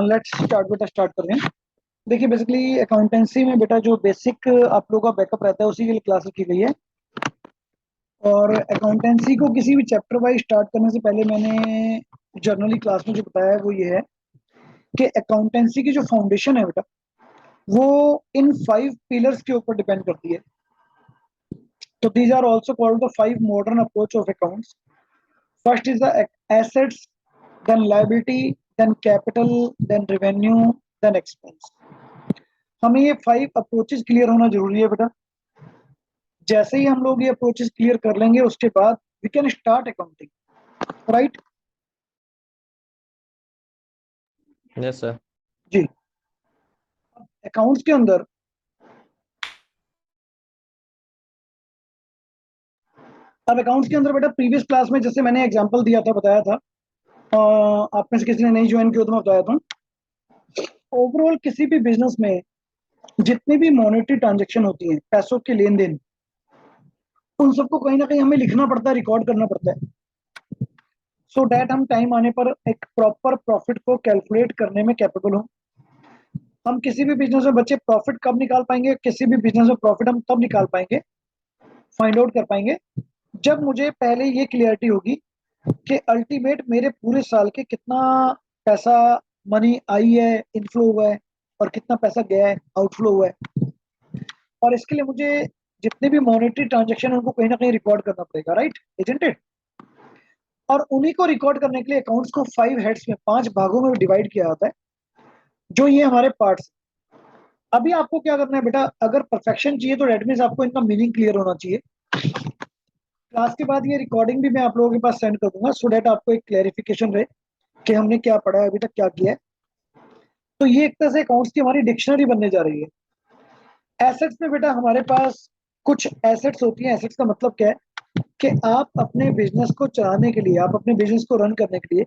Let's start बेटा, start कर रहे हैं। देखिए बेसिकली अकाउंटेंसी में बेटा जो बेसिक आप लोगों का बैकअप रहता है उसी के लिए क्लास रखी गई है। और अकाउंटेंसी को किसी भी चैप्टर वाइज स्टार्ट करने से पहले मैंने जर्नली क्लास में जो बताया है वो ये है कि अकाउंटेंसी की जो फाउंडेशन है बेटा वो इन 5 पिलर्स के ऊपर डिपेंड करती है। तो these are also called the 5 modern approach of accounts. First is the assets, then liability, then capital, then revenue, then expense. हमें ये 5 अप्रोचेस क्लियर होना जरूरी है बेटा। जैसे ही हम लोग ये अप्रोचेस क्लियर कर लेंगे उसके बाद we can start accounting, right? Yes sir. जी। अकाउंट्स के अंदर अब अकाउंट्स के अंदर बेटा प्रीवियस क्लास में जैसे मैंने एग्जांपल दिया था, बताया था, आप में से किसी ने नहीं ज्वाइन किया तो मैं बताया था। ओवरऑल किसी भी बिजनेस में जितनी भी मॉनेटरी ट्रांजेक्शन होती है, पैसों के लेन देन, उन सबको कहीं ना कहीं हमें लिखना पड़ता है, रिकॉर्ड करना पड़ता है, सो डैट हम टाइम आने पर एक प्रॉपर प्रॉफिट को कैलकुलेट करने में कैपेबल हो। हम किसी भी बिजनेस में बच्चे प्रॉफिट कब निकाल पाएंगे, किसी भी बिजनेस में प्रॉफिट हम तब निकाल पाएंगे, फाइंड आउट कर पाएंगे, जब मुझे पहले ये क्लियरिटी होगी कि अल्टीमेट मेरे पूरे साल के कितना पैसा मनी आई है, इनफ्लो हुआ है, और कितना पैसा गया है, आउटफ्लो हुआ है। और इसके लिए मुझे जितने भी मॉनेटरी ट्रांजेक्शन है उनको कहीं ना कहीं रिकॉर्ड करना पड़ेगा, राइट? Isn't it? और उन्हीं को रिकॉर्ड करने के लिए अकाउंट्स को 5 हेड्स में, 5 भागों में डिवाइड किया जाता है, जो ये हमारे पार्ट्स। अभी आपको क्या करना है बेटा, अगर परफेक्शन चाहिए तो डेट मीन्स आपको इनका मीनिंग क्लियर होना चाहिए। क्लास के बाद ये रिकॉर्डिंग भी मैं आप लोगों के पास सेंड कर दूंगा, सो डेट आपको एक क्लेरिफिकेशन रहे कि हमने क्या पढ़ा है, अभी तक क्या किया है। तो ये एक तरह से अकाउंट्स की हमारी डिक्शनरी बनने जा रही है। एसेट्स में बेटा हमारे पास कुछ एसेट्स होती हैं। एसेट्स का मतलब क्या है कि आप अपने बिजनेस को चलाने के लिए, आप अपने बिजनेस को रन करने के लिए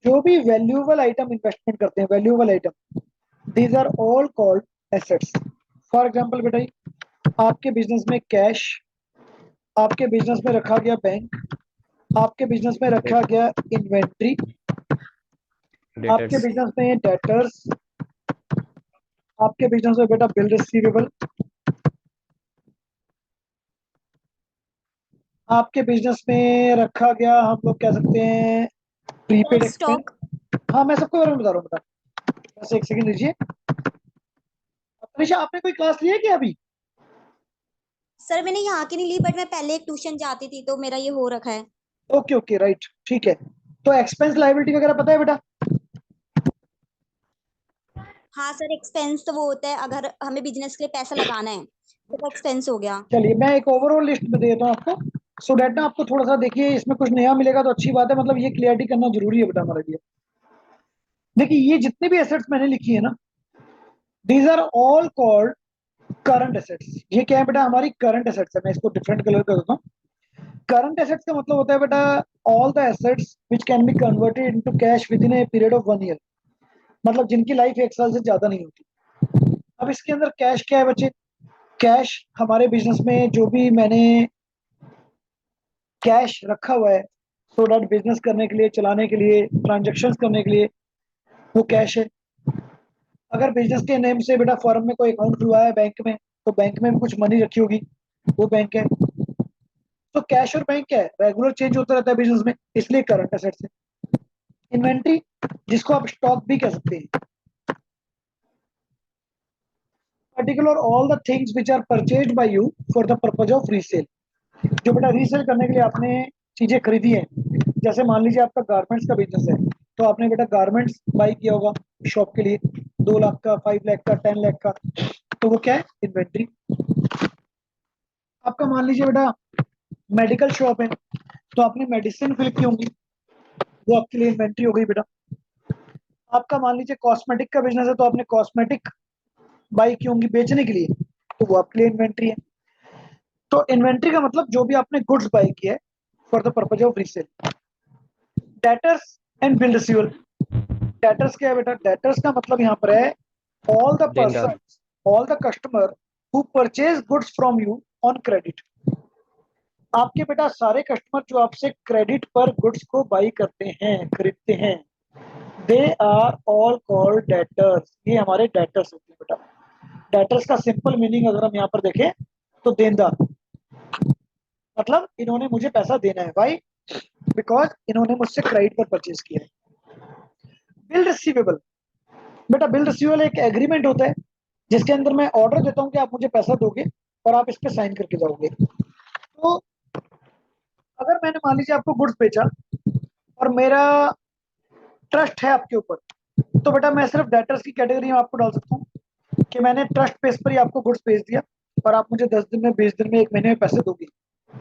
जो भी वैल्यूएबल आइटम इन्वेस्टमेंट करते हैं, valuable item, these are all called assets. For example बेटा, आपके बिजनेस में कैश, आपके बिजनेस में रखा गया बैंक, आपके बिजनेस में रखा गया इन्वेंट्री, आपके डेटर्स। बिजनेस में डेटर्स, आपके बिजनेस में बेटा बिल रिसीवेबल, आपके बिजनेस में रखा गया, हम लोग कह सकते हैं, प्रीपेड एक्सपेंस। स्टॉक। हाँ, मैं सबके बारे में बता रहा हूँ बेटा, बस एक सेकंड लीजिए। अनिशा, आपने कोई क्लास ली है क्या अभी? सर मैंने यहाँ की नहीं ली, बट मैं पहले एक ट्यूशन जाती थी तो मेरा ये हो रखा है। ओके ओके, राइट, ठीक है। तो एक्सपेंस लायबिलिटी वगैरह पता है बेटा? हाँ सर, एक्सपेंस तो वो होता है अगर हमें बिजनेस के लिए पैसा लगाना है तो वो एक्सपेंस हो गया। चलिए मैं एक ओवरऑल लिस्ट में देता हूँ आपको, सो डेट ना आपको थोड़ा सा देखिए, इसमें कुछ नया मिलेगा तो अच्छी बात है, मतलब ये क्लियरिटी करना जरूरी है बेटा हमारे लिए। देखिए ये जितने भी एसेट्स मैंने लिखी है ना, these are all called current assets. ये क्या है बेटा? हमारी करंट एसेट्स है। मैं इसको डिफरेंट कलर कर देता हूँ। करंट एसेट्स का मतलब होता है बेटा all the assets which can be converted into cash with in a period of 1 year, मतलब जिनकी लाइफ 1 साल से ज्यादा नहीं होती। अब इसके अंदर कैश क्या है बच्चे? कैश हमारे बिजनेस में जो भी मैंने कैश रखा हुआ है, सो डैट बिजनेस करने के लिए, चलाने के लिए, ट्रांजेक्शन्स करने के लिए, वो कैश है। अगर बिजनेस के नेम से बेटा फर्म में कोई अकाउंट खुलवाया है बैंक में, तो बैंक में भी कुछ मनी रखी होगी, वो बैंक है। तो कैश और बैंक क्या है? रेगुलर चेंज होता रहता है बिजनेस में, इसलिए करंट एसेट्स है। इन्वेंट्री, जिसको आप स्टॉक भी कह सकते हैं, particular all the things which are purchased by you for the purpose of resale. जो बेटा रीसेल करने के लिए आपने चीजें खरीदी हैं, जैसे मान लीजिए आपका गारमेंट्स का बिजनेस है, तो आपने बेटा गारमेंट्स बाई किया होगा शॉप के लिए, 2 लाख का, 5 लाख का, 10 लाख का, तो वो क्या है? इन्वेंट्री। आपका मान लीजिए बेटा मेडिकल शॉप है, तो आपने मेडिसिन फिल की होंगी, वो आपके लिए इन्वेंट्री हो गई बेटा। आपका मान लीजिए कॉस्मेटिक का बिजनेस है, तो आपने कॉस्मेटिक बाई की होंगी बेचने के लिए, तो वो आपके लिए इन्वेंट्री है। तो इन्वेंट्री का मतलब जो भी आपने गुड्स बाई किया है for the purpose of resale. Debtors and bill receivable. Debtors क्या है बेटा? डेटर्स का मतलब यहाँ पर है ऑल द देनदार। Person, all the customer who purchase goods from you on credit. आपके बेटा सारे कस्टमर जो आपसे क्रेडिट पर गुड्स को बाई करते हैं, खरीदते हैं, they are all called debtors, ये हमारे डेटर्स होते हैं बेटा। डेटर्स का सिंपल मीनिंग अगर हम यहाँ पर देखें तो देनदार, मतलब इन्होंने मुझे पैसा देना है। भाई बिकॉज इन्होंने मुझसे क्रेडिट पर परचेज किया है। बिल रिसीवेबल, बेटा बिल रिसीवेबल एक एग्रीमेंट होता है जिसके अंदर मैं ऑर्डर देता हूँ कि आप मुझे पैसा दोगे और आप इस पे साइन करके जाओगे। तो अगर मैंने मान लीजिए आपको गुड्स बेचा और मेरा ट्रस्ट है आपके ऊपर, तो बेटा मैं सिर्फ डेटर्स की कैटेगरी में आपको डाल सकता हूँ कि मैंने ट्रस्ट बेस पर ही आपको गुड्स बेच दिया और आप मुझे 10 दिन में, 20 दिन में, 1 महीने में पैसे दोगे।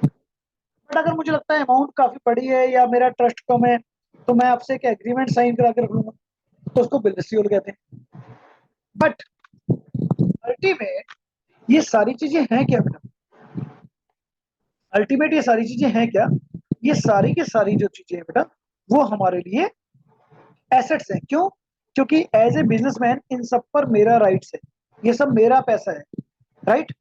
बट अगर मुझे लगता है अमाउंट काफी बड़ी है या मेरा ट्रस्ट कम है, तो मैं आपसे एक एग्रीमेंट साइन करा के रख लूंगा, तो उसको बिल रिसीवेबल कहते हैं। बट अल्टीमेट ये सारी चीजें हैं क्या बेटा? अल्टीमेट ये सारी चीजें हैं क्या? ये सारी की सारी जो चीजें हैं बेटा वो हमारे लिए एसेट्स हैं। क्यों? क्योंकि एज ए बिजनेसमैन इन सब पर मेरा राइट्स है, ये सब मेरा पैसा है, राइट।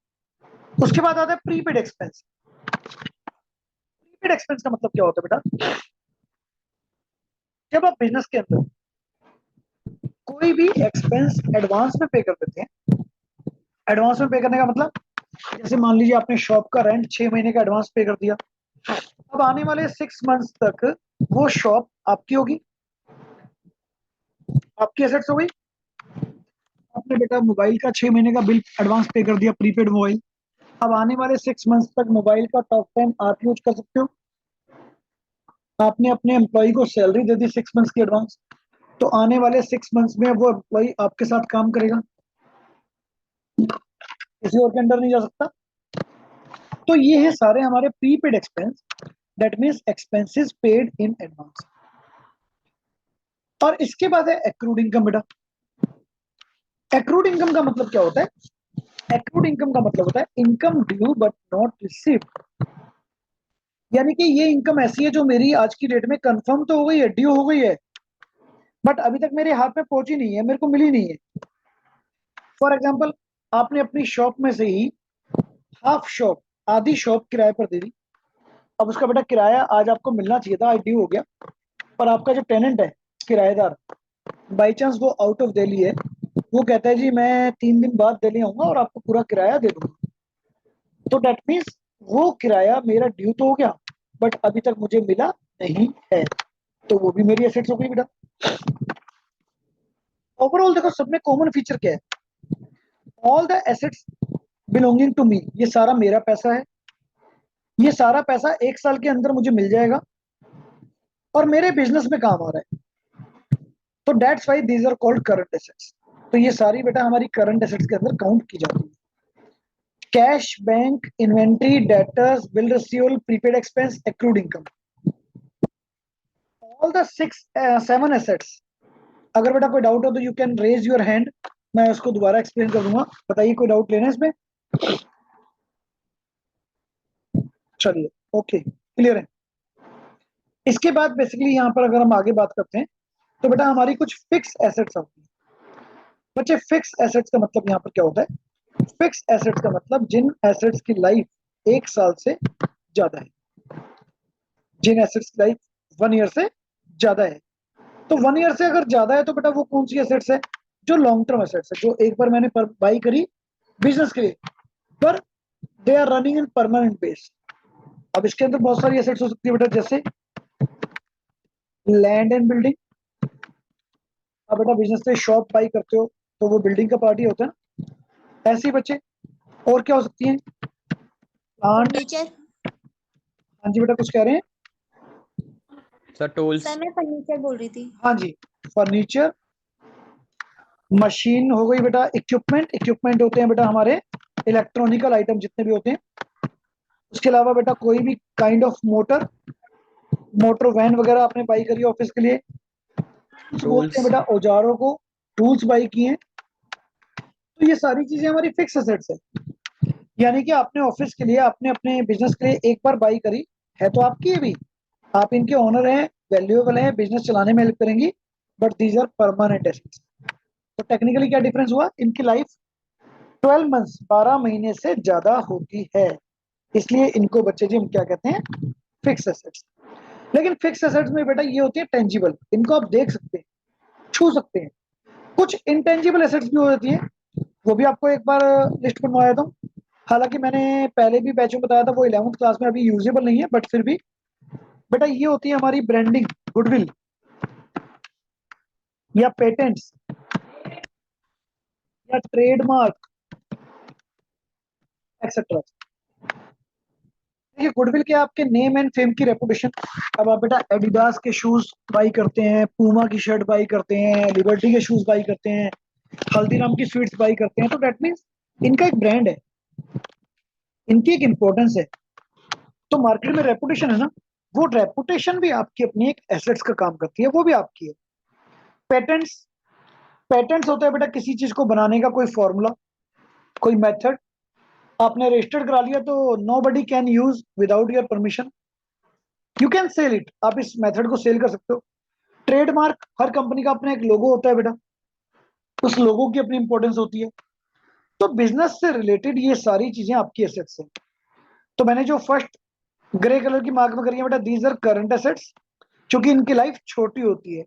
उसके बाद आता है प्रीपेड एक्सपेंस। प्रीपेड एक्सपेंस का मतलब क्या होता है बेटा? जब आप बिजनेस के अंदर कोई भी एक्सपेंस एडवांस में पे कर देते हैं, एडवांस में पे करने का मतलब जैसे मान लीजिए आपने शॉप का रेंट 6 महीने का एडवांस पे कर दिया, अब आने वाले 6 मंथ्स तक वो शॉप आपकी होगी, आपकी एसेट्स हो गई। आपने बेटा मोबाइल का 6 महीने का बिल एडवांस पे कर दिया, प्रीपेड मोबाइल, अब आने वाले 6 मंथ्स तक मोबाइल का टॉक टाइम आप यूज कर सकते हो। आपने अपने एम्प्लॉय को सैलरी दे दी 6 मंथ्स की एडवांस, तो आने वाले 6 मंथ्स में वो एम्प्लॉय आपके साथ काम करेगा, किसी और के अंडर नहीं जा सकता। तो ये है सारे हमारे prepaid expense, that means expenses paid in advance. और इसके बाद है एक्रूड इनकम बेटा। एक्रूड इनकम का मतलब क्या होता है? एक्रूड इनकम का मतलब होता है income due but not received. यानी कि ये इनकम ऐसी है जो मेरी आज की डेट में कंफर्म तो हो गई है, ड्यू हो गई है, बट अभी तक मेरे हाथ में पहुंची नहीं है, मेरे को मिली नहीं है। फॉर एग्जाम्पल, आपने अपनी शॉप में से ही हाफ शॉप, आधी शॉप किराए पर दे दी, अब उसका बेटा किराया आज आपको मिलना चाहिए था, आज ड्यू हो गया, पर आपका जो टेनेंट है, किराएदार, बाई चांस वो आउट ऑफ दिल्ली है, वो कहता है जी मैं 3 दिन बाद दिल्ली आऊंगा और आपको पूरा किराया दे दूंगा। तो डेट मीन्स वो किराया मेरा ड्यू तो हो गया, बट अभी तक मुझे मिला नहीं है, तो वो भी मेरी एसेट्स हो गई बेटा। ओवरऑल देखो सब में कॉमन फीचर क्या है? All the assets belonging to me, ये सारा मेरा पैसा है, ये सारा पैसा 1 साल के अंदर मुझे मिल जाएगा और मेरे बिजनेस में काम आ रहा है, तो that's why these are called current assets. तो ये सारी बेटा हमारी करंट एसेट्स के अंदर काउंट की जाती है। Cash, bank, inventory, debtors, bill receivable, prepaid expense, accrued income, all the 7 assets. अगर बेटा कोई डाउट हो तो you can raise your hand, मैं उसको दोबारा एक्सप्लेन कर दूंगा। बताइए कोई डाउट लेना है इसमें? चलिए ओके, क्लियर है। इसके बाद बेसिकली यहाँ पर अगर हम आगे बात करते हैं तो बेटा हमारी कुछ फिक्स एसेट्स आती हैं। बच्चे फिक्स एसेट्स का मतलब यहाँ पर क्या होता है? फिक्स एसेट्स का मतलब जिन एसेट्स की लाइफ 1 साल से ज्यादा है, जिन एसेट्स की लाइफ 1 ईयर से ज्यादा है। तो 1 ईयर से अगर ज्यादा है तो बेटा वो कौन सी एसेट्स है? जो लॉन्ग टर्म एसेट्स है, जो एक बार मैंने बाई करी बिजनेस के लिए, पर they are running in permanent base. अब इसके अंदर बहुत सारी एसेट्स हो सकती है बेटा, जैसे लैंड एंड बिल्डिंग। अब बेटा बिजनेस से शॉप बाई करते हो तो वो बिल्डिंग का पार्ट ही होता है ना, ऐसे ही बच्चे। और क्या हो सकती है? प्लांट। फर्नीचर। हाँ जी बेटा कुछ कह रहे हैं? Sir tools. सर मैं फर्नीचर बोल रही थी। हाँ जी, फर्नीचर, मशीन हो गई बेटा, इक्विपमेंट, इक्विपमेंट होते हैं बेटा हमारे इलेक्ट्रॉनिकल आइटम जितने भी होते हैं। उसके अलावा बेटा कोई भी kind of motor, motor van वगैरह आपने बाई करी ऑफिस के लिए। टूल्स बोलते हैं टूल्स। बेटा औजारों को, टूल्स बाई किए हैं। तो ये सारी चीजें हमारी फिक्स एसेट्स है, यानी कि आपने ऑफिस के लिए, आपने अपने बिजनेस के लिए एक बार बाई करी है तो आपकी है भी, आप इनके ओनर हैं, वैल्यूएबल हैं, बिजनेस चलाने में हेल्प करेंगी, but these are permanent assets. तो टेक्निकली क्या डिफरेंस हुआ? इनकी लाइफ 12 मंथ्स, 12 महीने से ज्यादा होती है, इसलिए इनको बच्चे जी हम क्या कहते हैं? Fix assets. लेकिन फिक्स एसेट्स में बेटा ये होती है टेंजिबल, इनको आप देख सकते हैं। छू सकते हैं। कुछ इंटेंजिबल एसेट्स भी हो जाती है, वो भी आपको एक बार लिस्ट बनवाया था। हालांकि मैंने पहले भी बैच में बताया था, वो 11th क्लास में अभी यूजेबल नहीं है, बट फिर भी बेटा ये होती है हमारी ब्रांडिंग, गुडविल या पेटेंट्स या ट्रेडमार्क एक्सेट्रा। देखिए गुडविल क्या, आपके नेम एंड फेम की रेपुटेशन। अब आप बेटा एडिडास के शूज बाई करते हैं, पूमा की शर्ट बाई करते हैं, लिबर्टी के शूज बाई करते हैं, हल्दीराम की स्वीट्स बाई करते हैं, तो दैट मीन्स इनका एक ब्रांड है, इनकी एक इंपॉर्टेंस है। तो मार्केट में रेपुटेशन है ना, वो रेपुटेशन भी आपकी अपनी एक एसेट्स का काम करती है, वो भी आपकी है। पेटेंट्स, पेटेंट्स होता है बेटा किसी चीज को बनाने का कोई फॉर्मूला, कोई मेथड, आपने रजिस्टर्ड करा लिया तो nobody can use without your permission, you can sell it, आप इस मेथड को सेल कर सकते हो। ट्रेडमार्क, हर कंपनी का अपना एक लोगो होता है बेटा, उस लोगो की अपनी इंपॉर्टेंस होती है। तो बिजनेस से रिलेटेड ये सारी चीजें आपकी एसेट्स हैं। तो मैंने जो फर्स्ट ग्रे कलर की मार्क में करी है बेटा, दीज आर करंट एसेट्स, क्योंकि इनकी लाइफ छोटी होती है।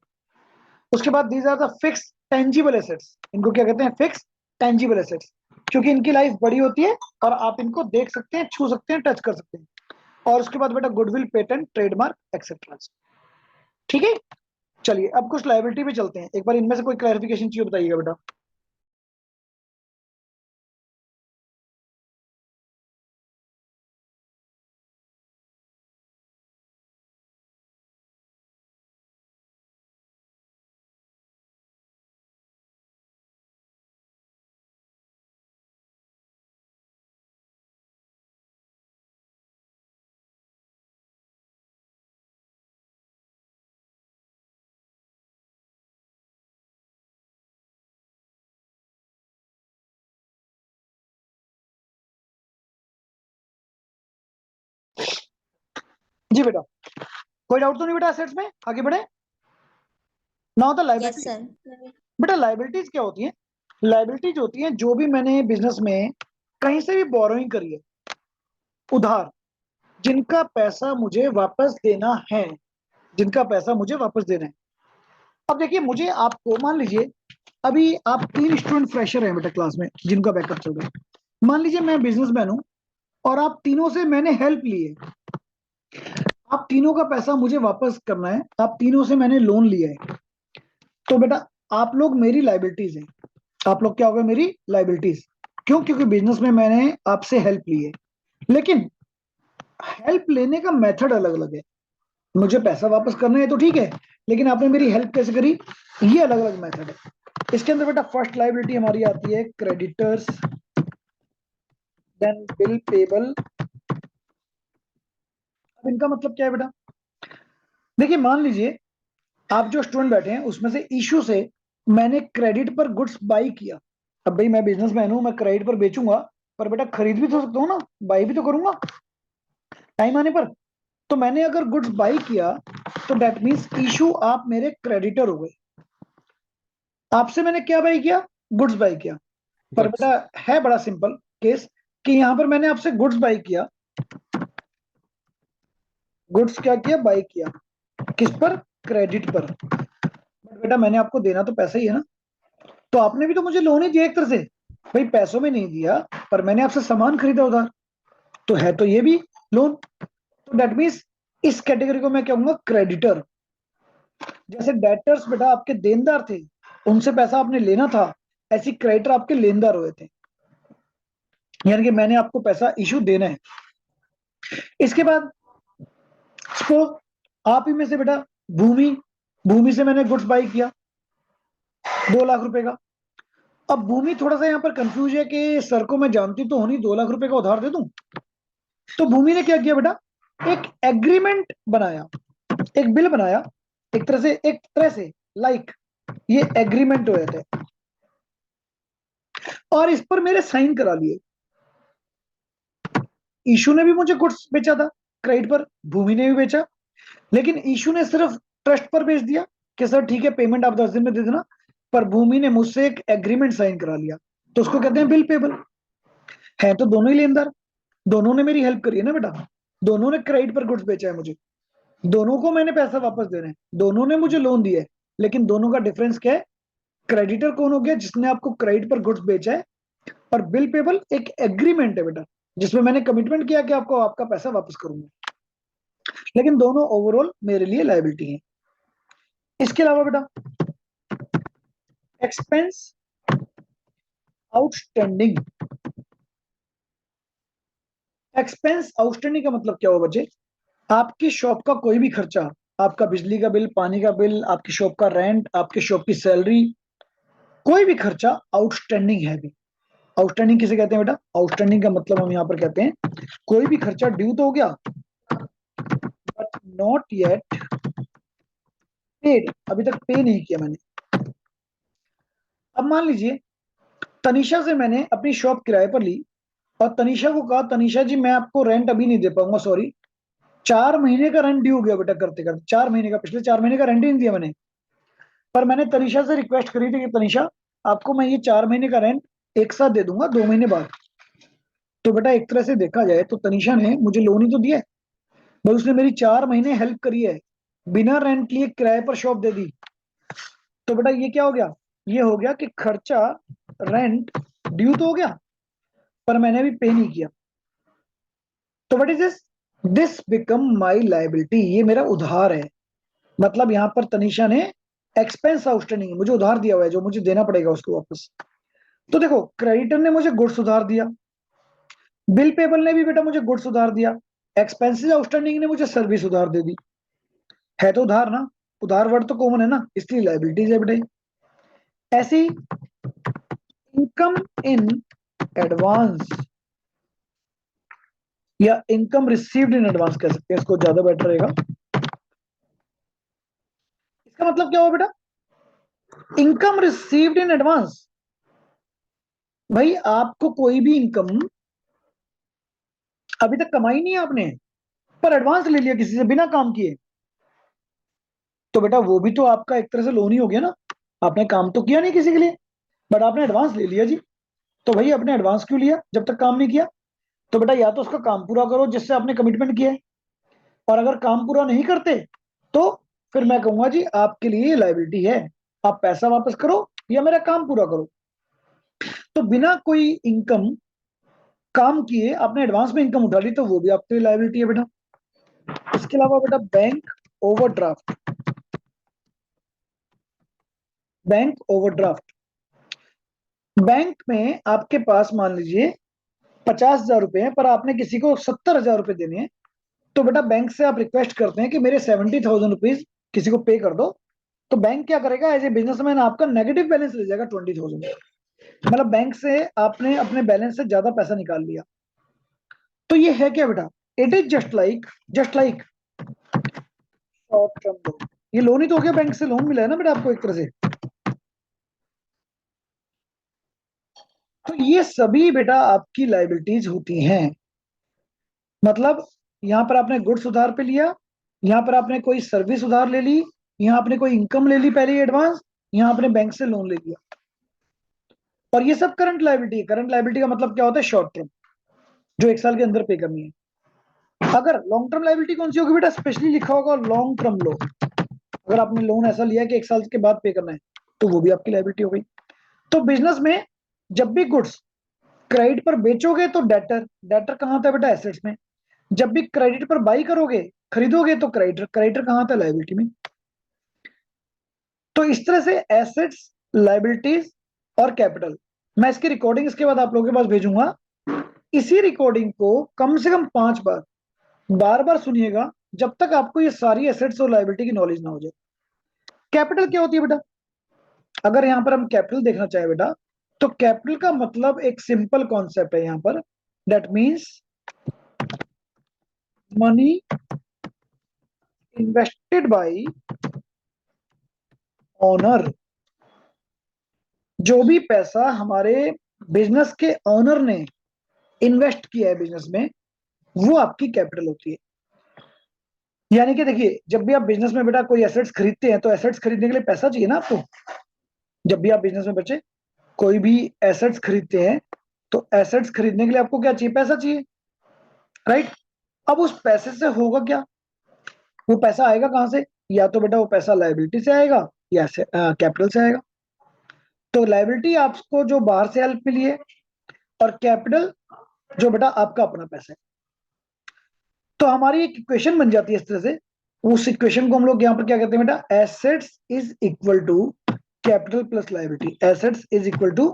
उसके बाद these are the fix tangible assets, इनको क्या कहते हैं, फिक्स टेंजिबल एसेट्स, क्योंकि इनकी लाइफ बड़ी होती है और आप इनको देख सकते हैं, छू सकते हैं, टच कर सकते हैं। और उसके बाद बेटा गुडविल, पेटेंट, ट्रेडमार्क एक्सेट्रा। ठीक है, चलिए अब कुछ लायबिलिटी पे चलते हैं। एक बार इनमें से कोई क्लैरिफिकेशन चाहिए बताइएगा बेटा। जी बेटा, कोई डाउट तो नहीं बेटा एसेट्स में, आगे बढ़े। Now the yes liability. Sir. बेटा लायबिलिटीज क्या होती है, लायबिलिटीज होती हैं जो भी मैंने बिजनेस में कहीं से भी बोरोइंग करी है, उधार, जिनका पैसा मुझे वापस देना है, जिनका पैसा मुझे वापस देना है। अब देखिए मुझे आपको, मान लीजिए अभी आप 3 स्टूडेंट फ्रेशर हैं बेटा क्लास में जिनका बैकअप चल रहा है। मान लीजिए मैं बिजनेसमैन हूं और आप तीनों से मैंने हेल्प ली है, आप तीनों का पैसा मुझे वापस करना है, आप तीनों से मैंने लोन लिया है। तो बेटा आप लोग मेरी लाइबिलिटीज हैं, आप लोग क्या हो गए, मेरी लाइबिलिटीज। क्यों, क्योंकि बिजनेस में मैंने आपसे हेल्प ली है। लेकिन हेल्प लेने का मेथड अलग अलग है, मुझे पैसा वापस करना है तो ठीक है, लेकिन आपने मेरी हेल्प कैसे करी, ये अलग अलग मेथड है। इसके अंदर बेटा फर्स्ट लाइबिलिटी हमारी आती है क्रेडिटर्स, देन बिल पेबल। अब इनका मतलब क्या है बेटा, देखिए मान लीजिए आप जो स्टूडेंट बैठे हैं उसमें से इशू से मैंने क्रेडिट पर गुड्स बाई किया। अब भाई मैं बिजनेसमैन हूं, मैं क्रेडिट पर बेचूंगा, पर बेटा खरीद भी तो सकता हूँ ना, बाई भी तो करूंगा टाइम आने पर। तो मैंने अगर गुड्स बाई किया तो दैट मीन्स इशू आप मेरे क्रेडिटर हो गए। आपसे मैंने क्या बाई किया, गुड्स बाई किया। पर गुड्स। बेटा है बड़ा सिंपल केस कि यहां पर मैंने आपसे गुड्स बाई किया, गुड्स क्या किया, बाई किया, किस पर, क्रेडिट पर। बट बेटा मैंने आपको देना तो पैसा ही है ना, तो आपने भी तो मुझे लोन ही दिया एक तरह से, भाई पैसों में नहीं दिया, पर मैंने आपसे सामान खरीदा उधार, तो है तो ये भी लोन। तो दैट मीन्स इस कैटेगरी को मैं कहूंगा क्रेडिटर। जैसे डेटर्स बेटा आपके देनदार थे, उनसे पैसा आपने लेना था, ऐसी क्रेडिटर आपके लेनदार हुए थे, यानी कि मैंने आपको पैसा इशू देना है। इसके बाद सपोज आप ही में से बेटा भूमि, भूमि से मैंने गुड्स बाई किया 2 लाख रुपए का। अब भूमि थोड़ा सा यहाँ पर कंफ्यूज है कि सर को मैं जानती तो होनी, 2 लाख रुपए का उधार दे दूं। तो भूमि ने क्या किया बेटा, एक एग्रीमेंट बनाया, एक बिल बनाया, एक तरह से लाइक ये एग्रीमेंट हुए थे और इस पर मेरे साइन करा लिए। ईशू ने भी मुझे गुड्स बेचा था क्रेडिट पर, भूमि ने भी बेचा, लेकिन ईशू ने सिर्फ ट्रस्ट पर बेच दिया कि सर ठीक है पेमेंट आप 10 दिन में दे देना, पर भूमि ने मुझसे एक एग्रीमेंट साइन करा लिया, तो उसको कहते हैं बिल पेबल। है तो दोनों ही लेनदार, दोनों ने मेरी हेल्प करी है ना बेटा, दोनों ने क्रेडिट पर गुड्स बेचा है मुझे, दोनों को मैंने पैसा वापस देना है, दोनों ने मुझे लोन दिया है, लेकिन दोनों का डिफरेंस क्या है? क्रेडिटर कौन हो गया? जिसने आपको क्रेडिट पर गुड्स बेचा है, और बिल पेबल एक एग्रीमेंट है बेटा, जिसमें मैंने कमिटमेंट किया कि आपको आपका पैसा वापस करूंगा। लेकिन दोनों ओवरऑल मेरे लिए लायबिलिटी है। इसके अलावा बेटा एक्सपेंस आउटस्टैंडिंग। एक्सपेंस आउटस्टैंडिंग का मतलब क्या हुआ बच्चे? आपकी शॉप का कोई भी खर्चा, आपका बिजली का बिल, पानी का बिल, आपकी शॉप का रेंट, आपकी शॉप की सैलरी, कोई भी खर्चा आउटस्टैंडिंग है भी। आउटस्टैंडिंग किसे कहते हैं बेटा? आउटस्टैंडिंग का मतलब हम यहाँ पर कहते हैं कोई भी खर्चा ड्यू तो हो गया बट नॉट येट पेड, अभी तक पे नहीं किया मैंने। अब मान लीजिए तनीषा से मैंने अपनी शॉप किराए पर ली और तनीषा को कहा, तनीषा जी मैं आपको रेंट अभी नहीं दे पाऊंगा, सॉरी, 4 महीने का रेंट ड्यू हो गया बेटा, करते करते 4 महीने का, पिछले 4 महीने का रेंट ही नहीं दिया मैंने। पर मैंने तनीषा से रिक्वेस्ट करी थी कि तनीषा आपको मैं ये 4 महीने का रेंट एक साथ दे दूंगा 2 महीने बाद। तो बेटा एक तरह से देखा जाए तो तनीषा ने मुझे लोन ही तो दिया है, बस उसने मेरी 4 महीने हेल्प करी है, बिना रेंट लिए किराए पर शॉप दे दी। तो बेटा ये क्या हो गया? ये हो गया कि खर्चा रेंट ड्यू तो हो गया पर मैंने भी पे नहीं किया। तो what is this? This become my liability, ये मेरा उधार है। मतलब यहां पर तनीषा ने एक्सपेंस आउटस्टैंडिंग मुझे उधार दिया हुआ है, जो मुझे देना पड़ेगा उसको वापस। तो देखो क्रेडिटर ने मुझे गुड्स उधार दिया, बिल पेबल ने भी बेटा मुझे गुड्स उधार दिया, एक्सपेंसेस आउटस्टैंडिंग ने मुझे सर्विस उधार दे दी। है तो उधार ना, उधार वर्ड तो कॉमन है ना, इसलिए लाइबिलिटीज है बेटा। ऐसी इनकम इन एडवांस या इनकम रिसीव्ड इन एडवांस कह सकते हैं, इसको ज्यादा बेटर रहेगा। इसका मतलब क्या हुआ बेटा? इनकम रिसीव्ड इन एडवांस, भाई आपको कोई भी इनकम अभी तक कमाई नहीं है आपने, पर एडवांस ले लिया किसी से बिना काम किए, तो बेटा वो भी तो आपका एक तरह से लोन ही हो गया ना। आपने काम तो किया नहीं किसी के लिए, बट आपने एडवांस ले लिया जी। तो भाई आपने एडवांस क्यों लिया जब तक काम नहीं किया? तो बेटा या तो उसका काम पूरा करो जिससे आपने कमिटमेंट किया है, और अगर काम पूरा नहीं करते तो फिर मैं कहूंगा जी आपके लिए लाइबिलिटी है, आप पैसा वापस करो या मेरा काम पूरा करो। तो बिना कोई इनकम काम किए आपने एडवांस में इनकम उठा ली, तो वो भी आपके लिए लाइबिलिटी है बेटा। इसके अलावा बेटा bank overdraft. Bank overdraft, bank में आपके पास मान लीजिए 50,000 रुपए हैं, पर आपने किसी को 70,000 रुपए देने हैं। तो बेटा बैंक से आप रिक्वेस्ट करते हैं कि मेरे 70,000 रुपीज किसी को पे कर दो। तो बैंक क्या करेगा? एज ए बिजनेसमैन आपका नेगेटिव बैलेंस ले जाएगा 20,000, मतलब बैंक से आपने अपने बैलेंस से ज्यादा पैसा निकाल लिया। तो ये है क्या बेटा? It is just like short term loan. ये लोन ही तो हो गया, बैंक से लोन मिला है ना बेटा आपको एक तरह से। तो ये सभी बेटा आपकी लाइबिलिटीज होती हैं। मतलब यहां पर आपने गुड्स उधार पे लिया, यहां पर आपने कोई सर्विस उधार ले ली, यहां आपने कोई इनकम ले ली पहले एडवांस, यहां आपने बैंक से लोन ले लिया, और ये सब करंट लाइबिलिटी है। करंट लाइबिलिटी का मतलब क्या होता है? शॉर्ट टर्म, जो 1 साल के अंदर पे करनी है। अगर लॉन्ग टर्म लाइबिलिटी कौन सी होगी बेटा? स्पेशली लिखा होगा लॉन्ग टर्म लोन। अगर आपने लोन ऐसा लिया कि 1 साल के बाद पे करना है, तो वो भी आपकी लाइबिलिटी हो गई। तो बिजनेस में जब भी गुड्स क्रेडिट पर बेचोगे तो डेटर, डेटर कहां था बेटा? एसेट्स में। जब भी क्रेडिट पर बाई करोगे, खरीदोगे, तो क्रेडिटर, क्रेडिटर कहां था? लाइबिलिटी में। तो इस तरह से एसेट्स, लाइबिलिटीज और कैपिटल, मैं इसकी रिकॉर्डिंग इसके बाद आप लोगों के पास भेजूंगा। इसी रिकॉर्डिंग को कम से कम 5 बार बार बार सुनिएगा, जब तक आपको ये सारी एसेट्स और लाइबिलिटी की नॉलेज ना हो जाए। कैपिटल क्या होती है बेटा? अगर यहां पर हम कैपिटल देखना चाहे बेटा, तो कैपिटल का मतलब एक सिंपल कॉन्सेप्ट है यहां पर, that means money invested bye owner. जो भी पैसा हमारे बिजनेस के ओनर ने इन्वेस्ट किया है बिजनेस में, वो आपकी कैपिटल होती है। यानी कि देखिए, जब भी आप बिजनेस में बेटा कोई एसेट्स खरीदते हैं, तो एसेट्स खरीदने के लिए पैसा चाहिए ना आपको। जब भी आप बिजनेस में बच्चे कोई भी एसेट्स खरीदते हैं, तो एसेट्स खरीदने के लिए आपको क्या चाहिए? पैसा चाहिए, राइट? अब उस पैसे से होगा क्या? वो पैसा आएगा कहां से? या तो बेटा वो पैसा लायबिलिटी से आएगा, या कैपिटल से आएगा। तो लायबिलिटी आपको जो बाहर से हेल्प मिली है, और कैपिटल जो बेटा आपका अपना पैसा है। तो हमारी एक इक्वेशन बन जाती है इस तरह से। उस इक्वेशन को हम लोग यहाँ पर क्या कहते हैं बेटा, assets is equal to capital plus liability. Assets is equal to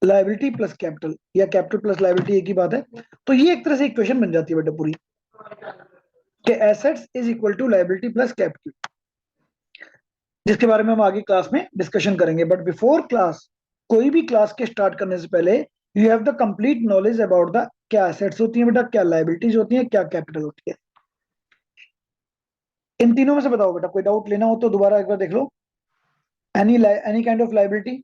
liability plus capital, या कैपिटल प्लस लायबिलिटी एक ही बात है। तो ये एक तरह से इक्वेशन बन जाती है बेटा पूरी, कि assets is equal to liability plus capital, जिसके बारे में हम आगे क्लास में डिस्कशन करेंगे। बट बिफोर क्लास, कोई भी क्लास के स्टार्ट करने से पहले you have the complete knowledge about the क्या एसेट्स होती है बेटा, क्या लायबिलिटीज होती है, क्या कैपिटल होती है। इन तीनों में से बताओ बेटा, कोई डाउट लेना हो तो दोबारा एक बार देख लो। Any kind of liability?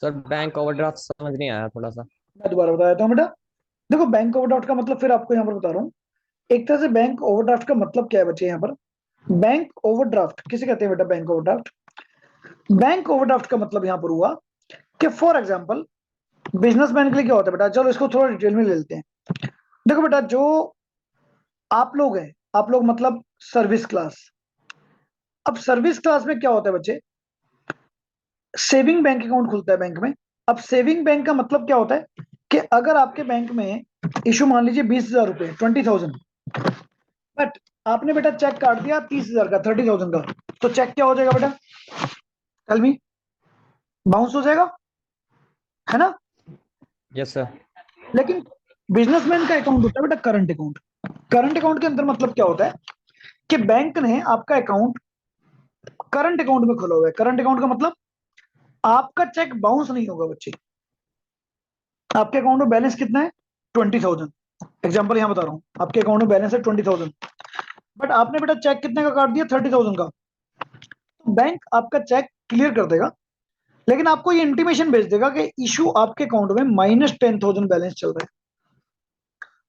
Sir bank overdraft समझ नहीं आया थोड़ा सा। मैं दोबारा बता देता हूँ बेटा। देखो, बैंक ओवरड्राफ्ट का मतलब फिर आपको यहाँ पर बता रहा हूँ। एक तरह से बैंक ओवरड्राफ्ट का मतलब क्या है बच्चे यहाँ पर, बैंक ओवरड्राफ्ट किसे कहते हैं बेटा, बैंक ओवरड्राफ्ट। बैंक ओवरड्राफ्ट का मतलब यहाँ पर हुआ कि फॉर एग्जाम्पल बिजनेसमैन के लिए क्या होता है बेटा, चलो इसको थोड़ा डिटेल में ले लेते हैं। देखो बेटा, जो आप लोग हैं, आप लोग मतलब सर्विस क्लास। अब सर्विस क्लास में क्या होता है बच्चे, सेविंग बैंक अकाउंट खुलता है बैंक में। अब सेविंग बैंक का मतलब क्या होता है कि अगर आपके बैंक में इशू मान लीजिए 20,000 रुपए, 20,000, बट आपने बेटा चेक काट दिया 30,000 का, 30,000 का, तो चेक क्या हो जाएगा बेटा, टेल मी, बाउंस हो जाएगा, है ना। Yes sir. लेकिन बिजनेसमैन का अकाउंट होता है बेटा करंट अकाउंट। करंट अकाउंट के अंदर मतलब क्या होता है कि बैंक ने आपका अकाउंट करंट अकाउंट में खोला हुआ है। करंट अकाउंट का मतलब आपका चेक बाउंस नहीं होगा बच्चे। आपके अकाउंट में बैलेंस कितना है, 20,000, एग्जाम्पल यहां बता रहा हूं, आपके अकाउंट में बैलेंस है 20,000, बट आपने बेटा चेक कितने का काट दिया, 30,000 का। तो बैंक आपका चेक क्लियर कर देगा, लेकिन आपको ये इंटीमेशन भेज देगा कि इशू आपके अकाउंट में -10,000 बैलेंस चल रहा है।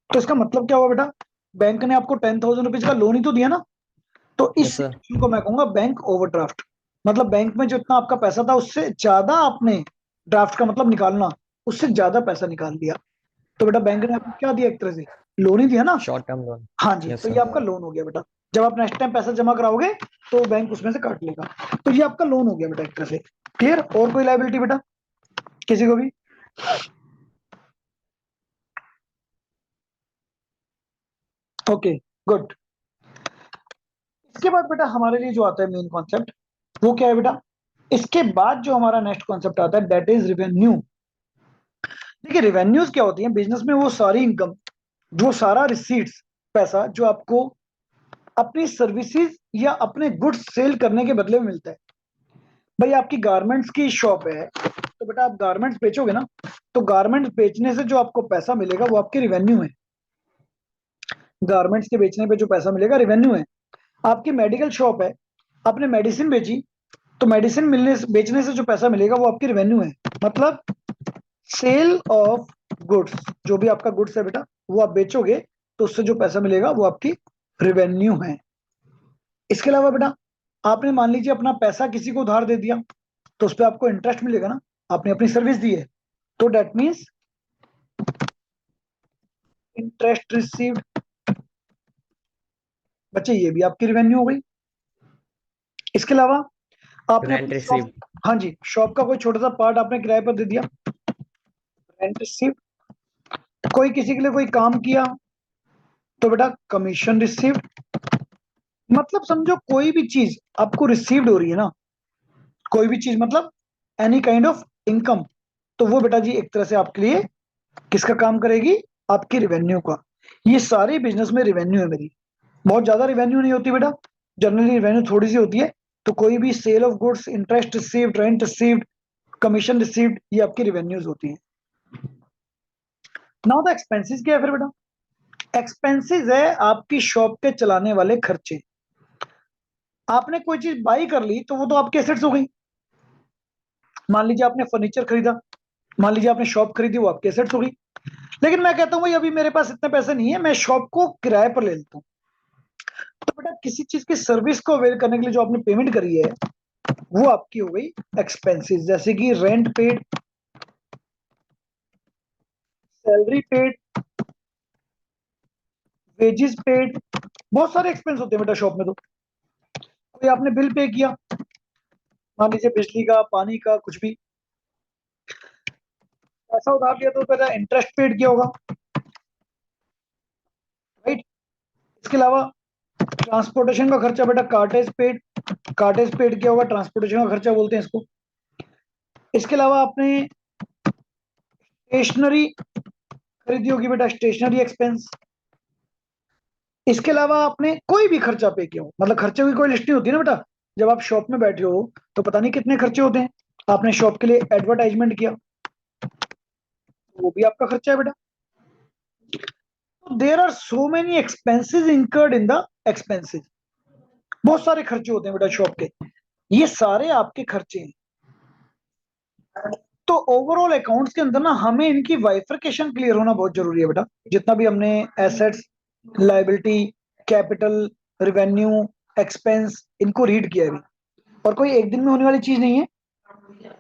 तो इसका मतलब क्या हुआ बेटा, बैंक ने आपको 10,000 रुपीज का लोन ही तो दिया ना। तो इस यस सर। सिचुएशन को मैं कहूंगा बैंक ओवरड्राफ्ट। मतलब बैंक में जितना आपका पैसा था उससे ज्यादा आपने, ड्राफ्ट का मतलब निकालना, उससे ज्यादा पैसा निकाल दिया। तो बेटा बैंक ने आपको क्या दिया, एक तरह से लोन ही दिया ना। Short term loan. हाँ जी, यस तो ये सर। आपका लोन हो गया बेटा। जब आप नेक्स्ट टाइम पैसा जमा कराओगे तो बैंक उसमें से काट लेगा। तो ये आपका लोन हो गया बेटा एक तरह से। क्लियर? और कोई लायबिलिटी बेटा किसी को भी? Okay, good. इसके बाद बेटा हमारे लिए जो आता है मेन कॉन्सेप्ट, वो क्या है बेटा, इसके बाद जो हमारा नेक्स्ट कॉन्सेप्ट आता है दैट इज रिवेन्यू। देखिए, रेवेन्यूज क्या होती है बिजनेस में, वो सारी इनकम, जो सारा रिसीट्स, पैसा जो आपको अपनी सर्विसेज या अपने गुड्स सेल करने के बदले में मिलता है। भाई आपकी गारमेंट्स की शॉप है, तो बेटा आप गारमेंट्स बेचोगे ना, तो गारमेंट्स बेचने से जो आपको पैसा मिलेगा वो आपकी रेवेन्यू है। गारमेंट्स के बेचने पे जो पैसा मिलेगा रेवेन्यू है। आपकी मेडिकल शॉप है, आपने मेडिसिन बेची, तो मेडिसिन मिलने से, बेचने से जो पैसा मिलेगा वो आपकी रेवेन्यू है। मतलब सेल ऑफ गुड्स, जो भी आपका गुड्स है बेटा वो आप बेचोगे तो उससे जो पैसा मिलेगा वो आपकी रेवेन्यू है। इसके अलावा बेटा आपने मान लीजिए अपना पैसा किसी को उधार दे दिया, तो उस पर आपको इंटरेस्ट मिलेगा ना, आपने अपनी सर्विस दी है, तो डेट मीन्स इंटरेस्ट रिसीव्ड। बच्चे ये भी आपकी रेवेन्यू हो गई। इसके अलावा आपने रेंट अपनी शॉप, रिसीव्ड। हाँ जी, शॉप का कोई छोटा सा पार्ट आपने किराए पर दे दिया, रेंट रिसीव्ड। कोई किसी के लिए कोई काम किया तो बेटा कमीशन रिसीव्ड। मतलब समझो कोई भी चीज आपको रिसीव्ड हो रही है ना, कोई भी चीज मतलब एनी काइंड ऑफ इनकम, तो वो बेटा जी एक तरह से आपके लिए किसका काम करेगी, आपकी रेवेन्यू का। ये सारे बिजनेस में रेवेन्यू है मेरी। बहुत ज्यादा रेवेन्यू नहीं होती बेटा, जनरली रेवेन्यू थोड़ी सी होती है। तो कोई भी sale of goods, interest received, rent received, commission received, ये आपकी रेवेन्यूज होती है। नाउ द एक्सपेंसेस क्या है फिर बेटा, एक्सपेंसेस है आपकी शॉप के चलाने वाले खर्चे। आपने कोई चीज बाई कर ली तो वो तो आपकी एसेट्स हो गई। मान लीजिए आपने फर्नीचर खरीदा, मान लीजिए आपने शॉप खरीदी, वो आपकी एसेट्स हो गई। लेकिन मैं कहता हूं भाई अभी मेरे पास इतने पैसे नहीं है, मैं शॉप को किराए पर ले लेता हूँ, तो बेटा किसी चीज की सर्विस को अवेल करने के लिए जो आपने पेमेंट करी है वो आपकी हो गई एक्सपेंसेस। जैसे कि rent paid, salary paid, wages paid, बहुत सारे एक्सपेंस होते हैं बेटा शॉप में। तो कोई आपने बिल पे किया, मान लीजिए बिजली का, पानी का, कुछ भी ऐसा उधार लिया तो बेटा इंटरेस्ट पेड किया होगा, राइट। इसके अलावा ट्रांसपोर्टेशन का खर्चा बेटा कार्टेज पेड किया होगा, ट्रांसपोर्टेशन का खर्चा बोलते हैं इसको। इसके अलावा आपने स्टेशनरी खरीदी होगी बेटा, स्टेशनरी एक्सपेंस। इसके अलावा आपने कोई भी खर्चा पे किया हो, मतलब खर्चे की कोई लिस्ट नहीं होती ना बेटा। जब आप शॉप में बैठे हो तो पता नहीं कितने खर्चे होते हैं। आपने शॉप के लिए एडवर्टाइजमेंट किया, वो भी आपका खर्चा है बेटा। तो there are so many expenses incurred in the expenses, बहुत सारे खर्चे होते हैं बेटा शॉप के, ये सारे आपके खर्चे हैं। तो ओवरऑल अकाउंट्स के अंदर ना हमें इनकी वाइफरकेशन क्लियर होना बहुत जरूरी है बेटा। जितना भी हमने assets, liability, capital, revenue, expense, इनको रीड किया है। और कोई एक दिन में होने वाली चीज नहीं है।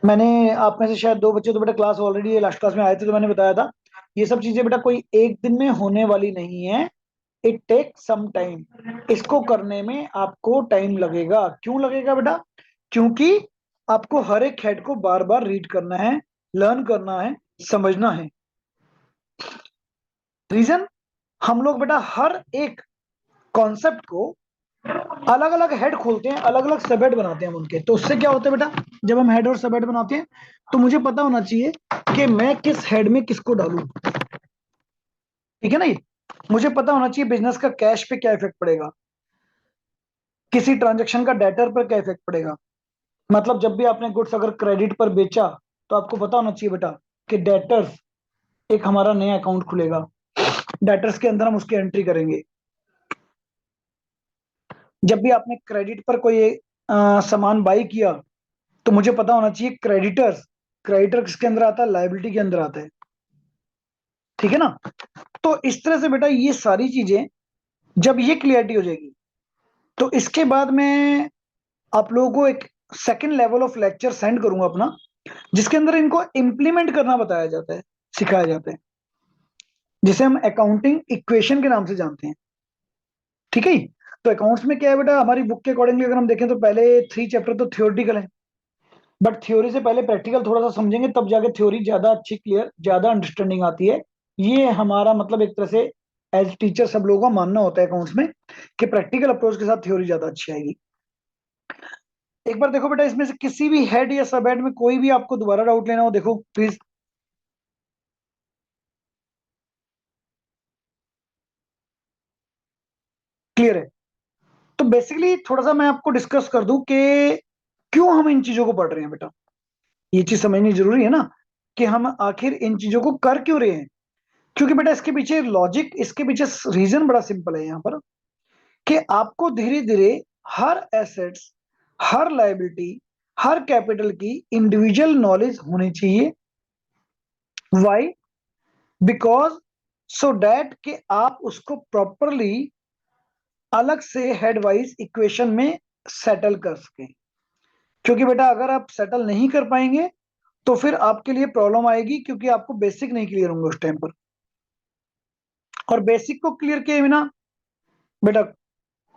मैंने आप में से शायद 2 बच्चे तो बेटा क्लास ऑलरेडी लास्ट क्लास में आए थे, तो मैंने बताया था ये सब चीजें बेटा कोई एक दिन में होने वाली नहीं है। इट टेक सम टाइम, इसको करने में आपको टाइम लगेगा। क्यों लगेगा बेटा? क्योंकि आपको हर एक हेड को बार बार रीड करना है, लर्न करना है, समझना है। रीजन, हम लोग बेटा हर एक कॉन्सेप्ट को अलग अलग हेड खोलते हैं, अलग अलग सब हेड बनाते हैं हम उनके। तो उससे क्या होता है बेटा, जब हम हेड और सब हेड बनाते हैं तो मुझे पता होना चाहिए कि मैं किस हेड में किसको डालूं, ठीक है ना। ये मुझे पता होना चाहिए बिजनेस का कैश पे क्या इफेक्ट पड़ेगा, किसी ट्रांजेक्शन का डेटर पर क्या इफेक्ट पड़ेगा। मतलब जब भी आपने गुड्स अगर क्रेडिट पर बेचा तो आपको पता होना चाहिए बेटा कि डेटर्स, एक हमारा नया अकाउंट खुलेगा, डेटर्स के अंदर हम उसकी एंट्री करेंगे। जब भी आपने क्रेडिट पर कोई सामान बाई किया तो मुझे पता होना चाहिए क्रेडिटर्स, क्रेडिटर किसके अंदर आता है, लायबिलिटी के अंदर आता है, ठीक है ना। तो इस तरह से बेटा ये सारी चीजें जब ये क्लियरिटी हो जाएगी तो इसके बाद मैं आप लोगों को एक second level of lecture send करूंगा अपना, जिसके अंदर इनको इंप्लीमेंट करना बताया जाता है, सिखाया जाता है, जिसे हम अकाउंटिंग इक्वेशन के नाम से जानते हैं, ठीक है। तो अकाउंट्स में क्या है बेटा, हमारी बुक के अकॉर्डिंगली अगर हम देखें तो पहले 3 चैप्टर तो थ्योरेटिकल है, बट थ्योरी से पहले प्रैक्टिकल थोड़ा सा समझेंगे, तब जाके थ्योरी ज्यादा अच्छी, क्लियर, ज्यादा अंडरस्टैंडिंग आती है। ये हमारा मतलब एक तरह से एज टीचर सब लोगों का मानना होता है अकाउंट्स में कि प्रैक्टिकल अप्रोच के साथ थ्योरी ज्यादा अच्छी आएगी। एक बार देखो बेटा, इसमें से किसी भी हेड या सब हेड में कोई भी आपको दोबारा डाउट लेना हो, देखो प्लीज। क्लियर है? तो बेसिकली थोड़ा सा मैं आपको डिस्कस कर दूं कि क्यों हम इन चीजों को पढ़ रहे हैं बेटा। ये चीज समझनी जरूरी है ना कि हम आखिर इन चीजों को कर क्यों रहे हैं। क्योंकि बेटा इसके पीछे लॉजिक, इसके पीछे रीजन बड़ा सिंपल है यहाँ पर, कि आपको धीरे धीरे हर एसेट्स, हर लायबिलिटी, हर कैपिटल की इंडिविजुअल नॉलेज होनी चाहिए। वाई? बिकॉज सो डैट कि आप उसको प्रॉपरली अलग से हेड वाइज इक्वेशन में सेटल कर सकें। क्योंकि बेटा अगर आप सेटल नहीं कर पाएंगे तो फिर आपके लिए प्रॉब्लम आएगी, क्योंकि आपको बेसिक नहीं क्लियर होंगे उस टाइम पर। और बेसिक को क्लियर किए बिना बेटा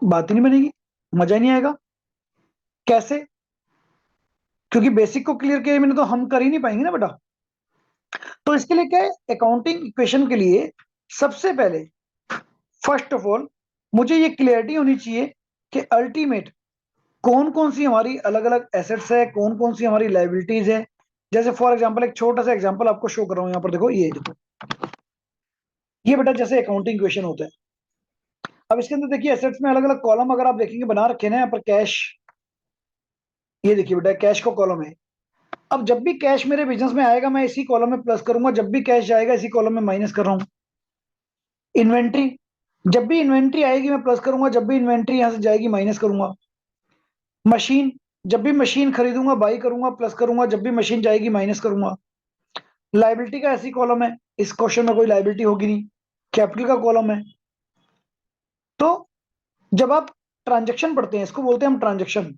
बात ही नहीं बनेगी, मजा ही नहीं आएगा। कैसे? क्योंकि बेसिक को क्लियर किए बिना तो हम कर ही नहीं पाएंगे ना बेटा। तो इसके लिए क्या है, अकाउंटिंग इक्वेशन के लिए सबसे पहले फर्स्ट ऑफ ऑल मुझे ये क्लियरिटी होनी चाहिए कि अल्टीमेट कौन कौन सी हमारी अलग अलग एसेट्स है, कौन कौन सी हमारी लाइबिलिटीज है। जैसे फॉर एग्जांपल एक छोटा सा एग्जांपल आपको शो कर रहा हूं यहाँ पर, देखो ये देखो, ये बेटा जैसे अकाउंटिंग इक्वेशन होता है। अब इसके अंदर देखिए एसेट्स में अलग अलग कॉलम अगर आप देखेंगे बना रखे ना यहाँ पर, कैश, ये देखिए बेटा कैश का कॉलम है। अब जब भी कैश मेरे बिजनेस में आएगा मैं इसी कॉलम में प्लस करूंगा, जब भी कैश जाएगा इसी कॉलम में माइनस कर रहा हूं। इन्वेंट्री, जब भी इन्वेंट्री आएगी मैं प्लस करूंगा, जब भी इन्वेंट्री यहां से जाएगी माइनस करूंगा। मशीन, जब भी मशीन खरीदूंगा बाई करूंगा प्लस करूंगा, जब भी मशीन जाएगी माइनस करूंगा। लाइबिलिटी का ऐसी कॉलम है, इस क्वेश्चन में कोई लाइबिलिटी होगी नहीं, कैपिटल का कॉलम है। तो जब आप ट्रांजेक्शन पढ़ते हैं, इसको बोलते हैं हम transaction.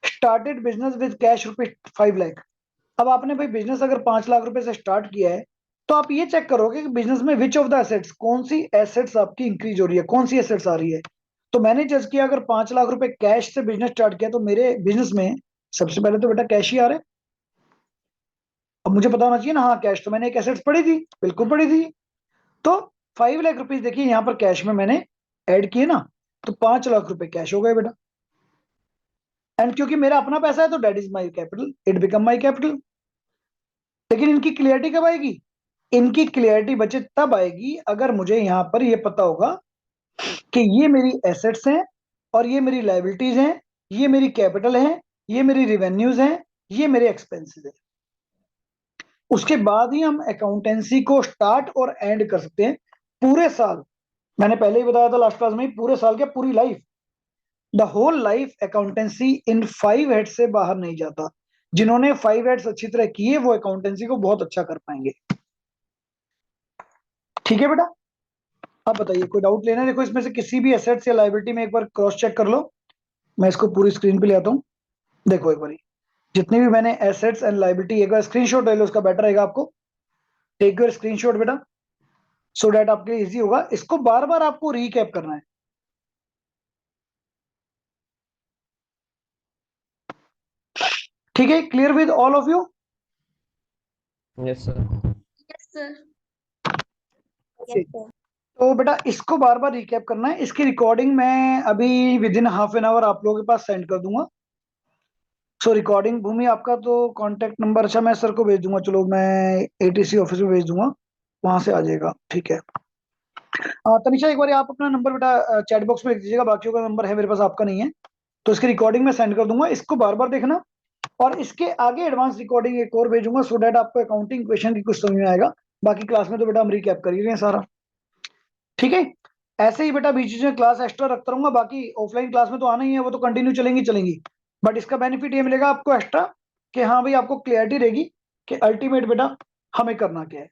Started business with cash rupees 5 lakh. अब आपने भाई बिजनेस अगर 5 लाख रुपए से स्टार्ट किया है तो आप ये चेक करोगे कि बिजनेस में विच ऑफ द एसेट्स, कौन सी एसेट्स आपकी इंक्रीज हो रही है, कौन सी एसेट्स आ रही है। तो मैंने जज किया अगर 5 लाख रुपए कैश से बिजनेस स्टार्ट किया तो मेरे बिजनेस में सबसे पहले तो बेटा कैश ही आ रहा है। अब मुझे पता होना चाहिए ना, हाँ कैश तो मैंने एक एसेट्स पड़ी थी, बिल्कुल पड़ी थी। तो 5 लाख रुपीज देखिए यहाँ पर कैश में मैंने ऐड किए ना, तो 5 लाख रुपए कैश हो गए बेटा। एंड क्योंकि मेरा अपना पैसा है तो debt is my capital, it become my capital. लेकिन इनकी क्लियरिटी कब आएगी? इनकी क्लियरिटी बच्चे तब आएगी अगर मुझे यहाँ पर ये पता होगा कि ये मेरी एसेट्स हैं और ये मेरी लाइबिलिटीज हैं, ये मेरी कैपिटल है, ये मेरी रिवेन्यूज हैं, ये मेरे एक्सपेंसेस हैं। उसके बाद ही हम अकाउंटेंसी को स्टार्ट और एंड कर सकते हैं पूरे साल। मैंने पहले ही बताया था लास्ट क्लास में, पूरे साल क्या पूरी life, the whole life accountancy in 5 heads से बाहर नहीं जाता। जिन्होंने 5 हेड्स अच्छी तरह किए वो अकाउंटेंसी को बहुत अच्छा कर पाएंगे। ठीक है बेटा, अब बताइए कोई डाउट लेना है? देखो इसमें से किसी भी एसेट्स या लाइबिलिटी में एक बार क्रॉस चेक कर लो। मैं इसको पूरी स्क्रीन पे ले आता हूँ। देखो एक बार जितनी भी मैंने एसेट्स एंड लाइबिलिटी, एक बार स्क्रीनशॉट ले लो, उसका बेटर रहेगा आपको। टेक योर स्क्रीनशॉट बेटा, सो डेट आपके इजी होगा। इसको बार बार आपको रीकैप करना है। ठीक है, clear with all of you? Yes sir. Yes sir. Yes sir. तो बेटा इसको बार बार रिकैप करना है। इसकी रिकॉर्डिंग मैं अभी with in half an hour आप लोगों के पास सेंड कर दूंगा। सो रिकॉर्डिंग, भूमि आपका तो कांटेक्ट नंबर, अच्छा मैं सर को भेज दूंगा, चलो मैं एटीसी ऑफिस में भेज दूंगा, वहां से आ जाएगा। ठीक है। तनिषा एक बार आप अपना नंबर बेटा चैट बॉक्स में लिख दीजिएगा, बाकियों का नंबर है मेरे पास, आपका नहीं है। तो इसकी रिकॉर्डिंग में सेंड कर दूंगा, इसको बार बार देखना। और इसके आगे एडवांस रिकॉर्डिंग एक और भेजूंगा, सो डेट आपको अकाउंटिंग क्वेश्चन की कुछ समझ में आएगा। बाकी क्लास में तो बेटा हम रिकैप कर ही रहे हैं सारा। ठीक है, ऐसे ही बेटा बीच बीच में क्लास एक्स्ट्रा रखता रहूंगा। बाकी ऑफलाइन क्लास में तो आना ही है, वो तो कंटिन्यू चलेंगी चलेंगी। बट इसका बेनिफिट ये मिलेगा आपको एक्स्ट्रा कि हाँ भाई आपको क्लियरिटी रहेगी कि अल्टीमेट बेटा हमें करना क्या है।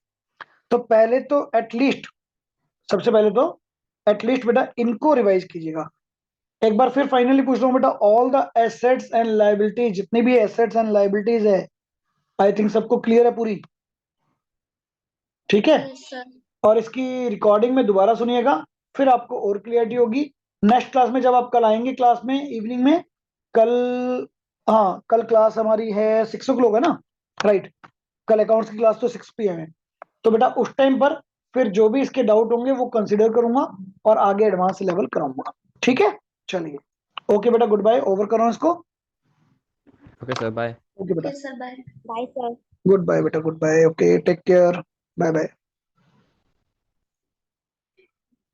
तो पहले तो एटलीस्ट, सबसे पहले तो एटलीस्ट बेटा इनको रिवाइज कीजिएगा। एक बार फिर फाइनली पूछ रहा हूँ बेटा, all the assets and liabilities, जितनी भी एसेट्स एंड लाइबिलिटीज है, आई थिंक सबको क्लियर है पूरी? ठीक है। Yes sir. और इसकी रिकॉर्डिंग में दोबारा सुनिएगा, फिर आपको और क्लियरिटी होगी। नेक्स्ट क्लास में जब आप कल आएंगे क्लास में इवनिंग में, कल, हाँ कल क्लास हमारी है 6 o'clock है ना, राइट? कल अकाउंट्स की क्लास तो 6 PM है। तो बेटा उस टाइम पर फिर जो भी इसके डाउट होंगे वो कंसिडर करूंगा और आगे एडवांस लेवल कराऊंगा। ठीक है, चलिए ओके बेटा, गुड बाय, ओवर करो इसको। Okay sir, bye. ओके बेटा, yes sir, bye. Bye sir. Goodbye बेटा, goodbye, okay take care, bye bye.